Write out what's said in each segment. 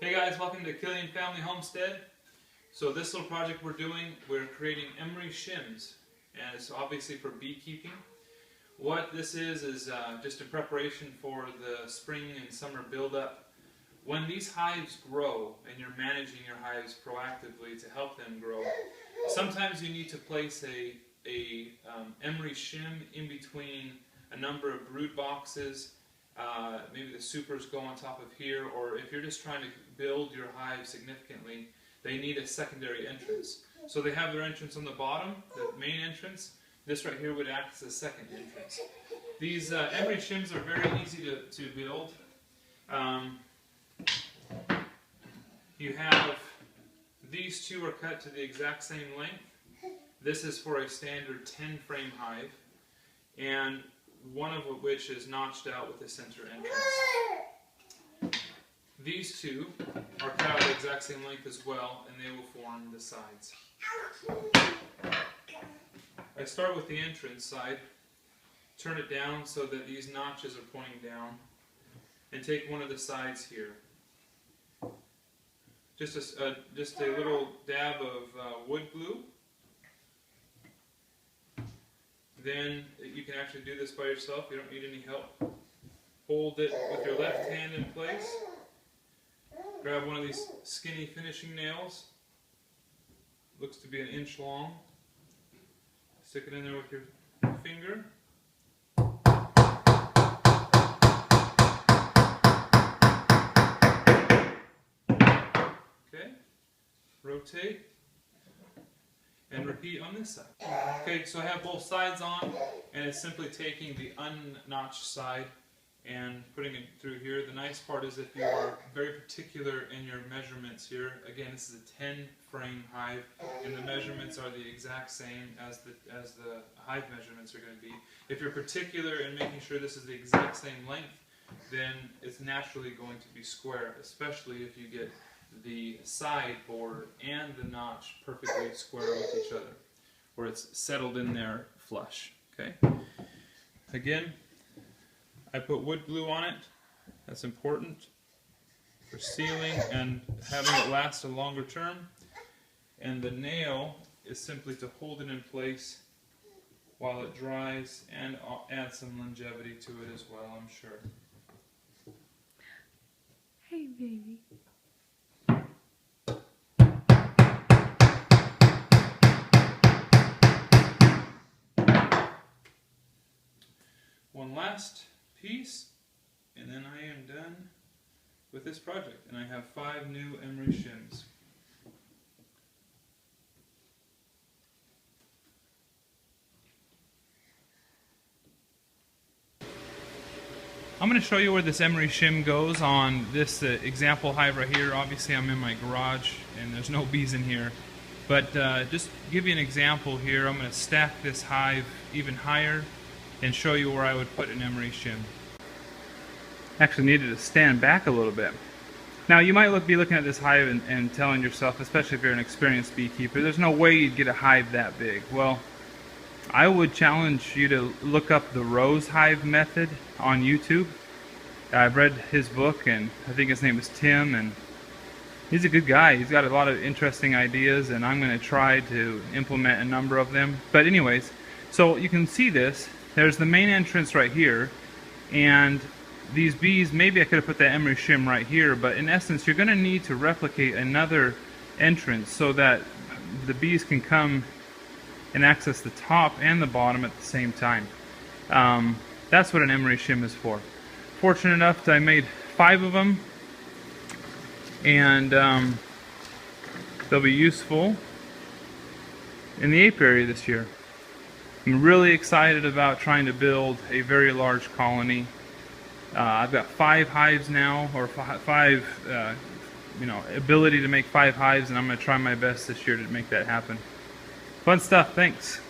Hey guys, welcome to Killian Family Homestead. So this little project we're doing, we're creating emery shims, and it's obviously for beekeeping. What this is just in preparation for the spring and summer buildup. When these hives grow, and you're managing your hives proactively to help them grow, sometimes you need to place a emery shim in between a number of brood boxes. Maybe the supers go on top of here, or if you're just trying to build your hive significantly, they need a secondary entrance. So they have their entrance on the bottom, the main entrance. This right here would act as a second entrance. These emery shims are very easy to build. You have these two are cut to the exact same length. This is for a standard 10 frame hive, and one of which is notched out with the center entrance. These two are cut out the exact same length as well, and they will form the sides. I start with the entrance side, turn it down so that these notches are pointing down, and take one of the sides here. Just a little dab of wood glue. Then you can actually do this by yourself. You don't need any help. Hold it with your left hand in place. Grab one of these skinny finishing nails. Looks to be an inch long. Stick it in there with your finger. Okay. Rotate. And repeat on this side. Okay, so I have both sides on, and it's simply taking the unnotched side and putting it through here. The nice part is if you are very particular in your measurements here, again, this is a 10 frame hive, and the measurements are the exact same as the hive measurements are going to be. If you're particular in making sure this is the exact same length, then it's naturally going to be square, especially if you get the side board and the notch perfectly square with each other, where it's settled in there flush. Okay. Again, I put wood glue on it. That's important for sealing and having it last a longer term. And the nail is simply to hold it in place while it dries and add some longevity to it as well, I'm sure. Hey, baby. One last piece, and then I am done with this project. And I have 5 new emery shims. I'm going to show you where this emery shim goes on this example hive right here. Obviously I'm in my garage and there's no bees in here. But just to give you an example here, I'm going to stack this hive even higher and show you where I would put an emery shim. Actually needed to stand back a little bit. Now you might be looking at this hive and telling yourself, especially if you're an experienced beekeeper, there's no way you'd get a hive that big. Well, I would challenge you to look up the rose hive method on YouTube. I've read his book, and I think his name is Tim, and he's a good guy. He's got a lot of interesting ideas, and I'm going to try to implement a number of them. But anyways, so you can see this. There's the main entrance right here, and these bees, maybe I could have put that emery shim right here, but in essence you're going to need to replicate another entrance so that the bees can come and access the top and the bottom at the same time. That's what an emery shim is for. Fortunate enough that I made 5 of them, and they'll be useful in the apiary this year. I'm really excited about trying to build a very large colony. I've got 5 hives now, or 5, ability to make 5 hives, and I'm going to try my best this year to make that happen. Fun stuff, thanks.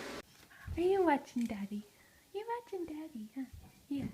Are you watching Daddy? You're watching Daddy, huh? Yeah.